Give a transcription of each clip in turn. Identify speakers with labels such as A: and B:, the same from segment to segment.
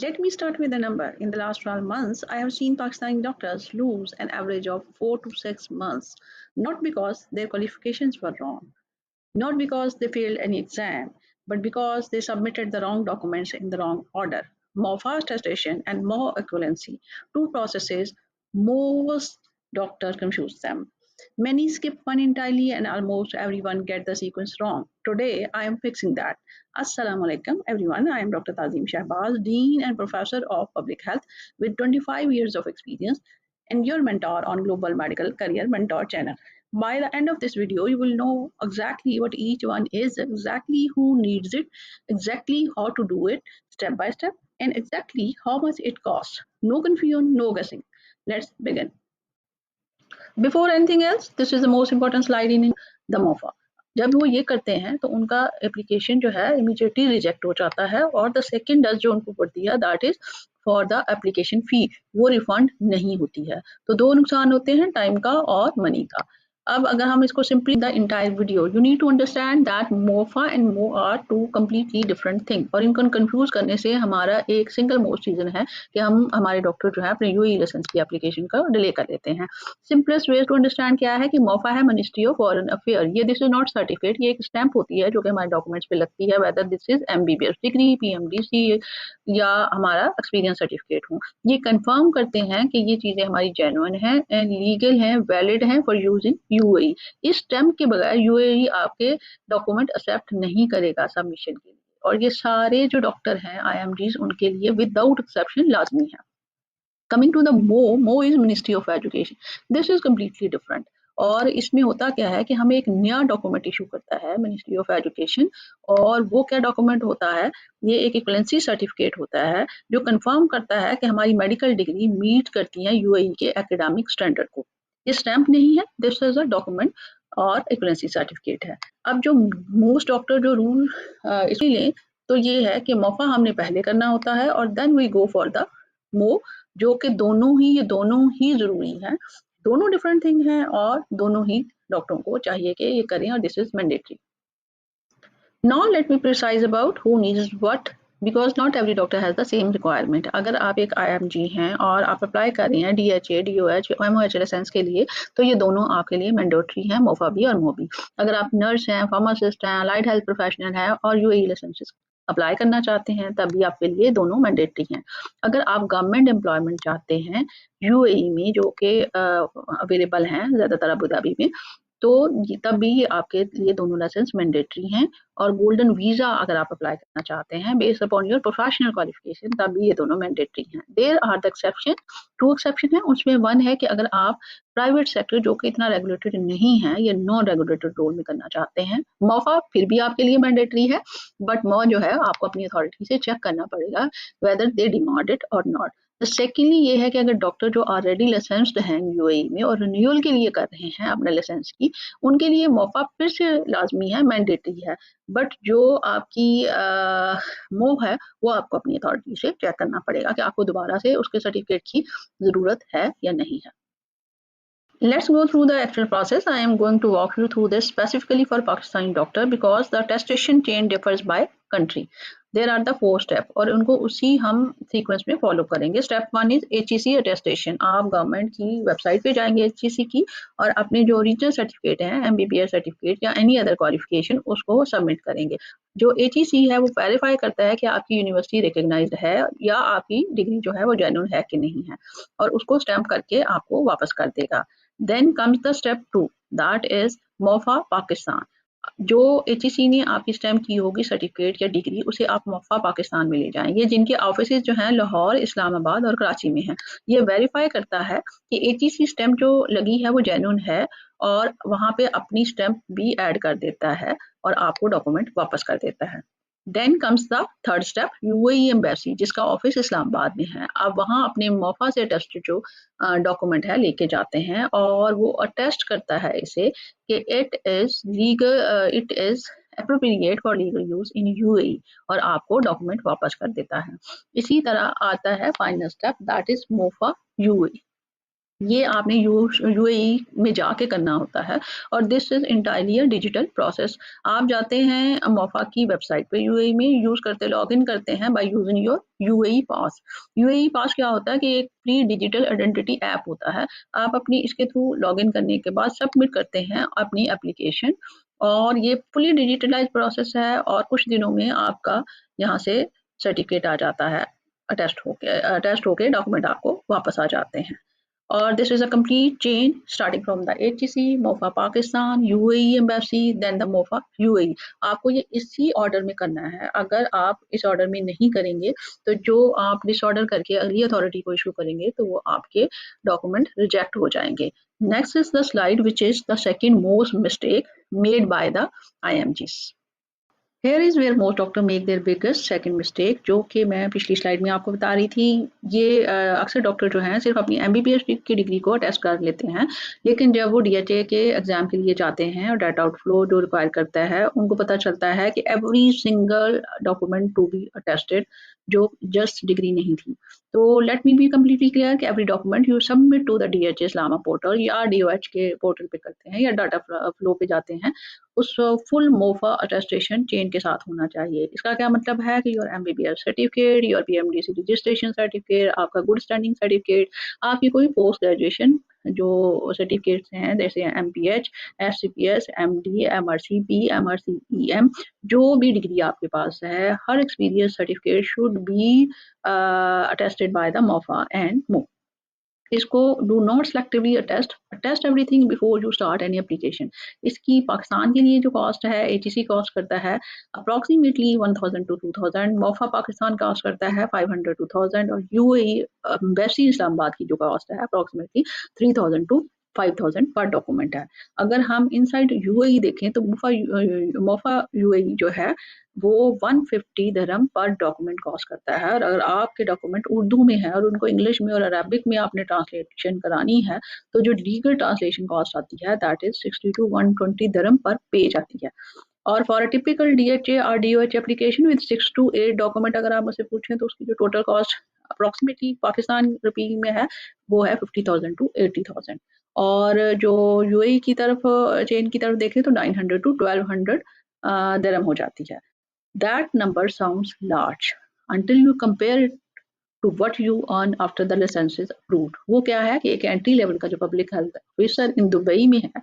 A: Let me start with a number. In the last 12 months, I have seen Pakistani doctors lose an average of 4 to 6 months, not because their qualifications were wrong, not because they failed any exam, but because they submitted the wrong documents in the wrong order. More fast attestation and more equivalency, two processes most doctors confuse them. Many skip one entirely and almost everyone get the sequence wrong. Today I am fixing that. Assalamu alaikum everyone. I am Dr. Tazim Shahbaz, Dean and Professor of Public Health with 25 years of experience and your mentor on Global Medical Career Mentor channel. By the end of this video, you will know exactly what each one is, exactly who needs it, exactly how to do it step by step, and exactly how much it costs. No confusion, no guessing. Let's begin. Before anything else this is the most important slide in the MOFA. जब वो ये करते हैं तो उनका application जो है immediately reject हो जाता है और द सेकेंड डस्ट जो उनको पड़ती है that is for the application fee, वो रिफंड नहीं होती है. तो दो नुकसान होते हैं, टाइम का और मनी का. अब अगर हम इसको simply the entire video, you need to understand that MOFA and MOE are two completely different thing. और इनको कंफ्यूज करने से हमारा एक सिंगल मोस्ट रीजन है कि हम हमारे डॉक्टर जो है अपने यूएई लाइसेंस की एप्लीकेशन का डिले कर देते हैं. सिंपलेस्ट वे टू अंडरस्टैंड क्या है कि मोफा है मिनिस्ट्री ऑफ फॉरेन अफेयर. ये दिस इज नॉट सर्टिफिकेट, ये एक स्टैंप होती है जो कि हमारे डॉक्यूमेंट्स पे लगती है, whether this is MBBS degree, PMDC या हमारा एक्सपीरियंस सर्टिफिकेट हो. ये कंफर्म करते हैं कि ये चीजें हमारी जेन्युइन हैं एंड लीगल हैं, वैलिड हैं फॉर यूज इन यूएई. इस स्टैंप के बगैर यूएई आपके डॉक्यूमेंट एक्सेप्ट नहीं करेगा सबमिशन के लिए. और ये सारे जो डॉक्टर हैं आईएमडीज उनके लिए विदाउट एक्सेप्शन लाजमी है. कमिंग टू द मो is ministry of education. This is completely different. और इसमें होता क्या है कि हमें एक नया डॉक्यूमेंट इशू करता है मिनिस्ट्री ऑफ एजुकेशन. और वो क्या डॉक्यूमेंट होता है, ये एक इक्वलेंसी सर्टिफिकेट होता है जो कंफर्म करता है कि हमारी मेडिकल डिग्री मीट करती है यूएई के एकेडमिक स्टैंडर्ड को. ये स्टैंप नहीं है, दिस इज अ डॉक्यूमेंट और इक्वलेंसी सर्टिफिकेट है. अब जो मोस्ट डॉक्टर जो रूल इसलिए लें तो ये है कि मौका हमने पहले करना होता है और then we go for the MO, जो कि दोनों ही ज़रूरी हैं. दोनों डिफरेंट थिंग हैं और दोनों ही डॉक्टरों को चाहिए कि ये करें और this is mandatory. Now let me precise about who needs what, because not every doctor has the same requirement. अगर आप एक आईएमजी हैं और आप अप्लाई कर रहे हैं डीएचए, डीओएच, एमओएच लाइसेंस के लिए, तो ये दोनों आपके लिए मैंडेटरी हैं, मोफा भी और मो भी. अगर आप नर्स हैं, फार्मासिस्ट हैं, लाइट हेल्थ प्रोफेशनल हैं और यूएई लाइसेंस अप्लाई करना चाहते हैं तब भी आपके लिए दोनों मैंडेटरी हैं. अगर आप गवर्नमेंट एम्प्लॉयमेंट चाहते हैं यूएई में जो कि अवेलेबल हैं ज़्यादातर अबू धाबी में, तो तब भी आपके लिए दोनों लाइसेंस मैंडेटरी हैं. और गोल्डन वीजा अगर आप अप्लाई करना चाहते हैं based upon your professional qualification तब भी ये दोनों मैंडेटरी हैं. There are the exception, two exception है. उसमें वन है कि अगर आप प्राइवेट सेक्टर जो कि इतना रेगुलेटेड नहीं है, ये नॉन रेगुलेटेड रोल में करना चाहते हैं, मौका फिर भी आपके लिए मैंडेटरी है, बट मौ जो है आपको अपनी अथॉरिटी से चेक करना पड़ेगा वेदर दे डिमांड इट और नॉट. सेकेंडली ये है कि अगर डॉक्टर जो ऑलरेडी लाइसेंस्ड हैं यूएई में और रिन्यूअल के लिए कर रहे हैं अपने लाइसेंस की, उनके लिए मौका फिर से लाजमी है, मैंडेटरी है. बट जो आपकी मोव है वो आपको अपनी अथॉरिटी से चेक करना पड़ेगा कि आपको दोबारा से उसके सर्टिफिकेट की ज़रूरत है या नहीं है. Let's go through the actual process. I am going to walk you through this specifically for Pakistani doctor because the attestation chain differs by country. There are the 4 steps और उनको उसी हम सीक्वेंस में फॉलो करेंगे. Step 1 is HEC attestation. आप government की website पे जाएंगे HEC की और अपने जो ओरिजिनल सर्टिफिकेट है MBBS सर्टिफिकेट या एनी अदर क्वालिफिकेशन उसको सबमिट करेंगे. जो HEC है वो वेरीफाई करता है कि आपकी यूनिवर्सिटी रिकग्नाइज्ड है या आपकी डिग्री जो है वो जेन्युइन है कि नहीं है और उसको स्टैम्प करके आपको वापस कर देगा. Then comes the step 2, that is MOFA Pakistan. जो HEC ने आपकी स्टैम्प की होगी सर्टिफिकेट या डिग्री उसे आप मोफा पाकिस्तान में ले जाएंगे जिनके ऑफिस जो हैं लाहौर, इस्लामाबाद और कराची में हैं. ये वेरीफाई करता है कि HEC स्टैम्प जो लगी है वो जेन्युइन है और वहाँ पे अपनी स्टैम्प भी ऐड कर देता है और आपको डॉक्यूमेंट वापस कर देता है. Then comes the third step, UAE embassy जिसका ऑफिस इस्लामाबाद में है. आप वहाँ अपने मोफा से अटेस्टेड जो डॉक्यूमेंट है लेके जाते हैं और वो अटेस्ट करता है इसे कि it is legal, it is appropriate for legal use in UAE और आपको डॉक्यूमेंट वापस कर देता है. इसी तरह आता है final step that is MOFA UAE. ये आपने यूएई में जाके करना होता है और this is entirely a digital process. आप जाते हैं मोफा की वेबसाइट पे यूएई में यूज करते लॉग इन करते हैं by using your UAE pass. UAE pass क्या होता है कि एक फ्री डिजिटल आइडेंटिटी ऐप होता है। आप अपनी इसके थ्रू लॉग इन करने के बाद सबमिट करते हैं अपनी एप्लीकेशन और ये फुली डिजिटलाइज प्रोसेस है और कुछ दिनों में आपका यहाँ से सर्टिफिकेट आ जाता है। अटेस्ट होके डॉक्यूमेंट आपको वापस आ जाते हैं। और this is a complete chain starting from the HEC, MOFA Pakistan, UAE embassy, then the MOFA UAE। आपको ये इसी ऑर्डर में करना है। अगर आप इस ऑर्डर में नहीं करेंगे तो जो आप डिसऑर्डर करके अगली अथॉरिटी को इशू करेंगे तो वो आपके डॉक्यूमेंट रिजेक्ट हो जाएंगे। Next is the slide which is the second most mistake made by the IMGs। Here is where most doctor make their biggest second mistake, जो कि मैं पिछली स्लाइड में आपको बता रही थी। ये अक्सर डॉक्टर जो हैं सिर्फ अपनी एमबीबीएस की डिग्री को अटेस्ट कर लेते हैं, लेकिन जब वो डीएचए के एग्जाम के लिए जाते हैं और डाटा आउटफ्लो जो रिक्वायर करता है उनको पता चलता है कि every single document to be attested जो जस्ट डिग्री नहीं थी। तो let me be completely clear कि every document you submit to the DHA इस्लामा पोर्टल या डीओएच के पोर्टल पे करते हैं या डाटा फ्लो पे जाते हैं, उस फुल मोफा अटेस्टेशन चेन के साथ होना चाहिए। इसका क्या मतलब है कि your MBBS certificate, your PMDC registration certificate, आपका गुड स्टैंडिंग सर्टिफिकेट, आपकी कोई पोस्ट ग्रेजुएशन जो सर्टिफिकेट्स हैं जैसे MPH, SCPS, MD, MRCP, MRCEM, जो भी डिग्री आपके पास है, हर experience certificate should be attested by the MOFA and MOE. इसको do not selectively attest everything before you start any application. इसकी पाकिस्तान के लिए जो कॉस्ट है एचईसी कॉस्ट करता है approximately 1000 to 2000, MOFA Pakistan cost करता है 500 टू 1000 और यूएई एम्बेसी इस्लामाबाद की जो कॉस्ट है अप्रॉक्सीमेटली 3000 टू 5000 पर डॉक्यूमेंट है। अगर हम इनसाइड यूएई देखें तो मोफा यूएई जो है वो 150 दरहम पर डॉक्यूमेंट कॉस्ट करता है और अगर आपके डॉक्यूमेंट उर्दू में है और उनको इंग्लिश में और अरबिक में आपने ट्रांसलेशन करानी है तो जो लीगल ट्रांसलेशन कॉस्ट आती है दैट इज 60 टू 120 दरहम पर पेज आती है। और फॉर अ टिपिकल डीएचए और DOH application with 6 to 8 document अगर आप मुझसे पूछें तो उसकी जो total cost approximately Pakistan rupee में है वो है 50,000 टू 80,000। और जो यूएई की तरफ चेन की तरफ देखें तो 900 टू 1200 दरम हो जाती है। That number sounds large until you compare it to what you earn after the license is approved। वो क्या है कि एक एंट्री लेवल का जो public health officer in Dubai में है,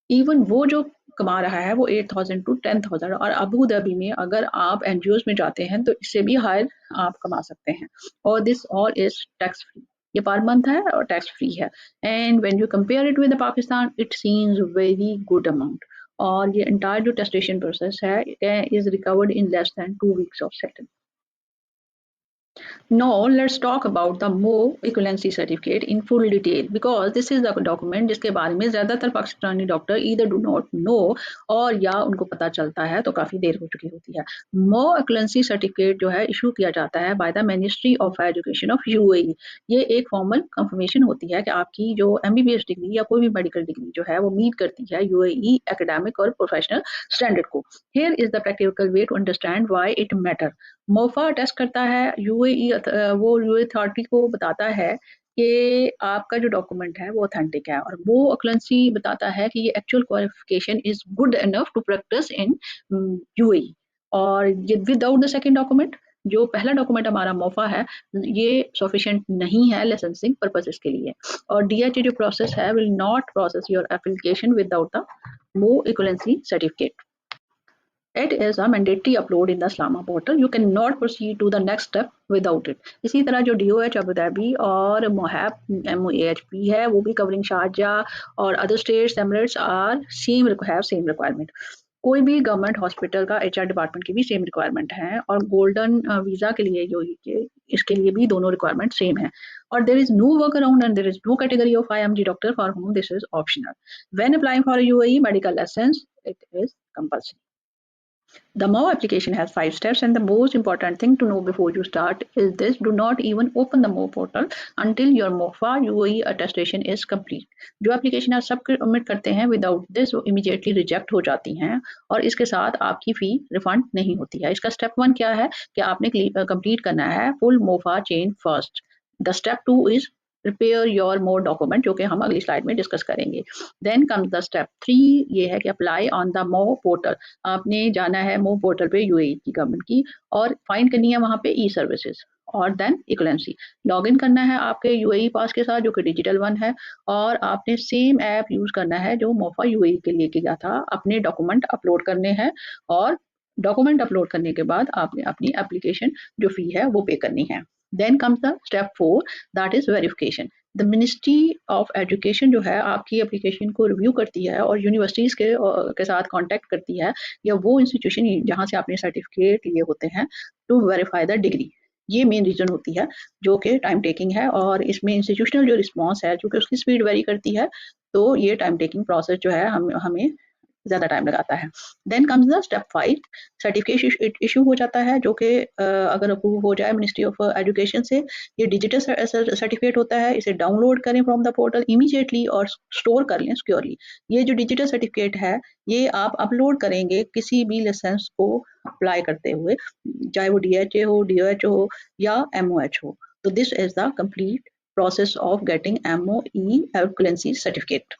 A: इवन वो जो कमा रहा है वो 8000 टू 10,000 और अबू धाबी में अगर आप एनजीओज में जाते हैं तो इससे भी हायर आप कमा सकते हैं। और this all is tax free, ये पर मंथ है और टैक्स फ्री है। And when you compare it with Pakistan it seems very good amount. और ये इंटायर जो टेस्टेशन प्रोसेस है is recovered in less than 2 weeks of settle. Now let's talk about the MO equivalency certificate in full detail because this is the document जिसके बारे में ज़्यादातर Pakistani doctor either do not know और या उनको पता चलता है तो काफ़ी देर हो चुकी होती है। MO equivalency certificate जो है इशू किया जाता है by the Ministry of Education of UAE। ये एक फॉर्मल कंफर्मेशन होती है कि आपकी जो एमबीबीएस डिग्री या कोई भी मेडिकल डिग्री जो है वो मीट करती है यूएई एकेडमिक और प्रोफेशनल स्टैंडर्ड को। Here is the practical way to understand why it matter। MOFA test करता है यूएई वो यूएई अथॉरिटी को बताता है कि आपका जो डॉक्यूमेंट है वो ऑथेंटिक है और वो एक्लेंसी बताता है कि ये actual qualification is good enough to practice in UAE. और ये विदाउट द सेकंड डॉक्यूमेंट जो पहला डॉक्यूमेंट हमारा मोफा है ये सफिशिएंट नहीं है लाइसेंसिंग पर्पसेस के लिए। और डीएचए जो प्रोसेस है will not process your application without the मो equivalency certificate. It is a mandatory upload in the Islama portal. You cannot proceed to the next step without it। इसी तरह जो DOH Abu Dhabi और मोहैब MOAHP है वो भी covering Sharjah और other states emirates are same requirement. कोई भी गवर्नमेंट हॉस्पिटल का एचआर डिपार्टमेंट की भी सेम रिक्वायरमेंट है और गोल्डन वीजा के लिए जो इसके लिए भी दोनों रिक्वायरमेंट सेम है। और there is no work around and there is no category of IMG doctor for whom this is optional. When applying for UAE medical license it is compulsory. The MO application has 5 steps and the most important thing to know before you start is this: do not even open the MO portal until your MOFA UAE attestation is complete। जो application आप सब submit करते हैं without this वो immediately reject हो जाती हैं और इसके साथ आपकी फ़ी रिफंड नहीं होती है। इसका स्टेप 1 क्या है कि आपने कंप्लीट करना है full MOFA chain first. The step 2 is prepare your more document, जो कि हम अगली स्लाइड में डिस्कस करेंगे। देन कम्स द स्टेप 3, ये है कि अप्लाई ऑन द मो पोर्टल। आपने जाना है मो पोर्टल पे यूएई की गवर्नमेंट की, और फाइंड करनी है वहाँ पे ई सर्विसेज, और देन इक्वलेंसी लॉग इन करना है आपके यूएई पास के साथ, जो कि डिजिटल वन है, और आपने सेम ऐप यूज करना है जो मोफा यूएई के लिए किया था। अपने डॉक्यूमेंट अपलोड करने हैं, और डॉक्यूमेंट अपलोड करने के बाद आपने अपनी एप्लीकेशन जो फी है वो पे करनी है। Then comes the step 4, that is verification. The ministry of education जो है आपकी एप्लीकेशन को रिव्यू करती है और यूनिवर्सिटीज़ के साथ कांटेक्ट करती है, या वो इंस्टीट्यूशन जहाँ से आपने सर्टिफिकेट लिए होते हैं, टू वेरीफाई द डिग्री। ये मेन रीजन होती है जो कि टाइम टेकिंग है, और इसमें इंस्टीट्यूशनल जो रिस्पॉन्स है, जो कि उसकी स्पीड वेरी करती है, तो ये टाइम टेकिंग प्रोसेस जो है हमें ज़्यादा टाइम लगाता है। Then comes the step 5, certificate issue हो जाता है, जो कि अगर अप्रूव हो जाए मिनिस्ट्री ऑफ एजुकेशन से, ये डिजिटल सर्टिफिकेट होता है। इसे डाउनलोड करें फ्रॉम द पोर्टल इमीडिएटली और स्टोर कर लें सिक्योरली। ये जो डिजिटल सर्टिफिकेट है, ये आप अपलोड करेंगे किसी भी लाइसेंस को अप्लाई करते हुए, चाहे वो डीएचए हो, डीओएच हो, या एमओएच हो। तो this is the complete process of getting MOE equivalency certificate.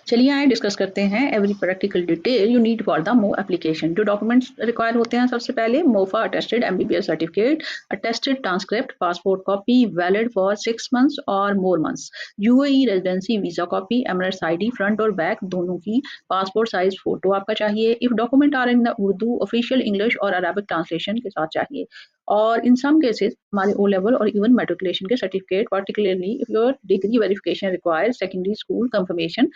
A: चलिए आइए डिस्कस करते हैं every practical detail you need for the MOE application. जो डॉक्यूमेंट्स रिक्वायर होते हैं, सबसे पहले MOFA attested MBBS certificate, attested transcript, passport copy valid for 6 months और more months, UAE residency visa copy, Emirates ID front और back दोनों की, passport size photo आपका चाहिए। If document are in the Urdu official English और Arabic translation के साथ चाहिए। और इन सम केसेस हमारे ओ लेवल और इवन मेट्रिकुलेशन के certificate, particularly if your degree verification require secondary school confirmation.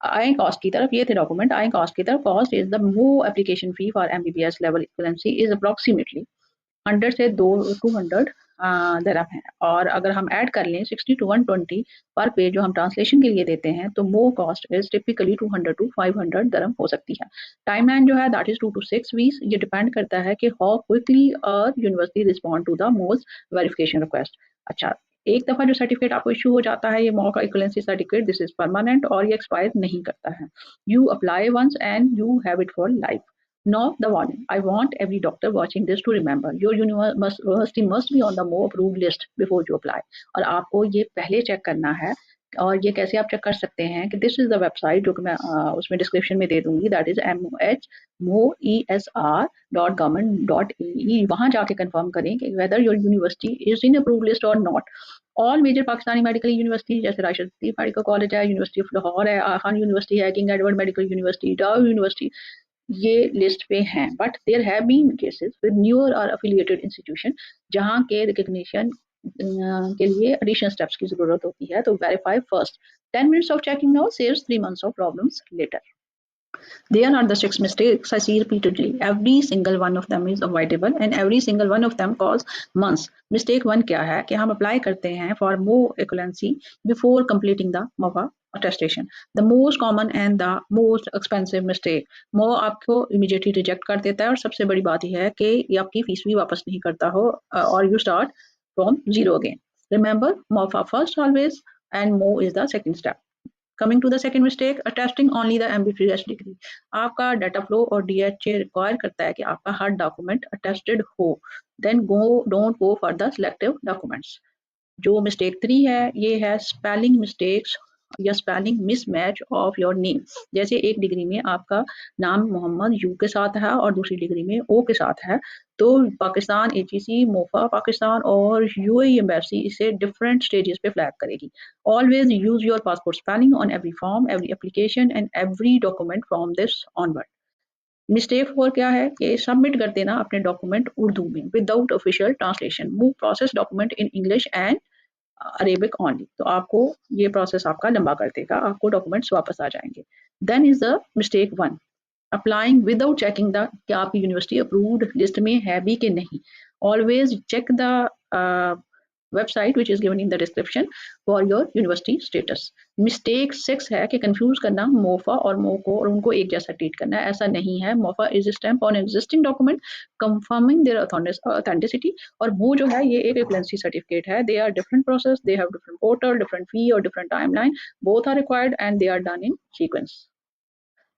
A: आए कॉस्ट की तरफ, ये थे डॉक्यूमेंट। आए कॉस्ट की तरफ, cost is the MOE application fee for MBBS level equivalency is approximately 100 से 200 दरम है। और अगर हम ऐड कर लें 60 to 120 पर पेज जो हम ट्रांसलेशन के लिए देते हैं, तो MO cost is typically 200 to 500 दरम हो सकती है। टाइमलाइन जो है दैट इज 2 to 6 वीक्स। ये डिपेंड करता है कि how quickly university respond to the most verification request. अच्छा, एक दफा जो सर्टिफिकेट आपको इशू हो जाता है, ये mock equivalency certificate, this is permanent और ये एक्सपायर नहीं करता है। You apply once and you have it for life. Now the warning. I want every doctor watching this to remember your university must be on the more approved list before you apply. और आपको ये पहले check करना है। और ये कैसे आप चेक कर सकते हैं कि दिस इज द वेबसाइट जो कि मैं उसमें डिस्क्रिप्शन में दे दूंगी, दैट इज moesr.government.ee। वहां जाके कंफर्म करें कि whether your university is in approve list और not. All major Pakistani medical university जैसे राशिद लतीफ मेडिकल कॉलेज है, यूनिवर्सिटी ऑफ लाहौर है, खान यूनिवर्सिटी है, King Edward medical university, Dow university, ये लिस्ट पे हैं। But there have been cases with newer और affiliated institution जहां के रिकग्निशन के लिए एडिशनल स्टेप्स की जरूरत होती है। तो verify first. 10 minutes of checking now saves 3 months of problems later. There are the 6 mistakes I see repeatedly. Every single one of them is avoidable and every single one of them cause months. Mistake 1 क्या है कि हम apply करते हैं for more equivalency before completing the MOVA attestation. The most common and the most expensive mistake. MO आपको immediately reject कर देता है, और सबसे बड़ी बात यह है कि ये आपकी फीस भी वापस नहीं करता हो, और you start from zero again. Remember, MOVA first always and MO is the second step. Coming to the second mistake, attesting only the MBBS degree. आपका डाटा फ्लो और डीएचए रिक्वायर करता है कि आपका हर डॉक्यूमेंट अटेस्टेड हो। Then don't go for the selective documents. जो mistake 3 है, ये है स्पेलिंग मिस्टेक्स या spelling mismatch of your name. जैसे एक डिग्री में आपका नाम मोहम्मद यू के साथ है और दूसरी डिग्री में ओ के साथ है, तो पाकिस्तान एचईसी, मोफा पाकिस्तान और यूएई एम्बेसी इसे डिफरेंट स्टेजेस पे फ्लैग करेगी। Always use your passport spelling on every form, every application and every document from this onward. Mistake 4 क्या है कि सबमिट कर देना अपने डॉक्यूमेंट उर्दू में without official translation. Move process document in English and Arabic only. तो आपको ये प्रोसेस आपका लंबा कर देगा, आपको डॉक्यूमेंट्स वापस आ जाएंगे। Then is the mistake 1, applying without checking the कि आपकी यूनिवर्सिटी अप्रूव्ड लिस्ट में है भी कि नहीं। Always check the website which is given in the description for your university status. Mistake 6 है कि कंफ्यूज करना मोफा और मो को, और उनको एक जैसा ट्रीट करना। ऐसा नहीं है। MOFA is stamp on existing document confirming their authenticity, और वो जो है ये एक एक्विवेलेंसी सर्टिफिकेट है। They are different process, they have different portal, different fee और different timeline, both are required and they are done in sequence.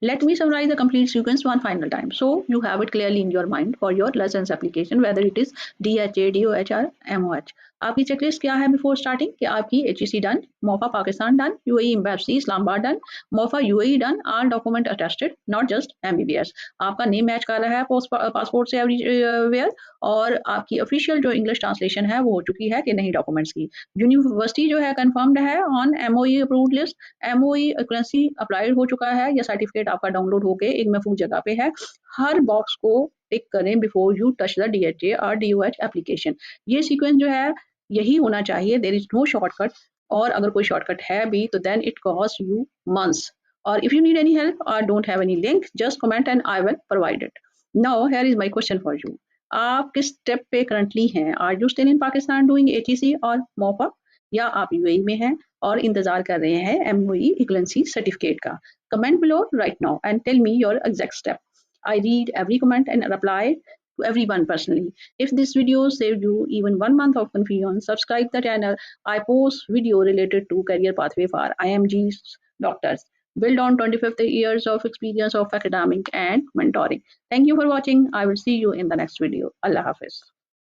A: Let me summarize the complete sequence one final time so you have it clearly in your mind for your license application, whether it is DHA, DOH or MOH. आपकी checklist क्या है before starting कि आपकी HEC done, MOFA Pakistan done, UAE embassy Islamabad done, MOFA UAE done, all document attested, not just MBBS. आपका name match कर रहा है passport से एवरीवेयर, और आपकी ऑफिशियल जो इंग्लिश ट्रांसलेशन है वो हो चुकी है कि नहीं डॉक्यूमेंट्स की. यूनिवर्सिटी जो है कंफर्म्ड है on MOE approved list, MOE equivalency applied हो चुका है या सर्टिफिकेट आपका डाउनलोड होके एक महफूज जगह पे है. हर बॉक्स को टिक करें before you touch the DHA और DOH एप्लीकेशन. ये सीक्वेंस जो है यही होना चाहिए. देयर इज नो शॉर्टकट, और अगर कोई शॉर्टकट है भी तो then it cost you months. और if you need any help और don't have any link, just comment and I will provide it. Now here is my question for you. आप किस स्टेप पे करंटली हैं? Are you still in Pakistan doing HEC और MOFA, या आप UAE में हैं और इंतजार कर रहे हैं MOE इक्वलेंसी सर्टिफिकेट का? Comment below right now and tell me your exact step. I read every comment and reply to everyone personally. If this video saved you even 1 month of confusion, subscribe the channel. I post video related to career pathway for IMG's doctors. Build on 25th years of experience of academic and mentoring. Thank you for watching. I will see you in the next video. Allah Hafiz.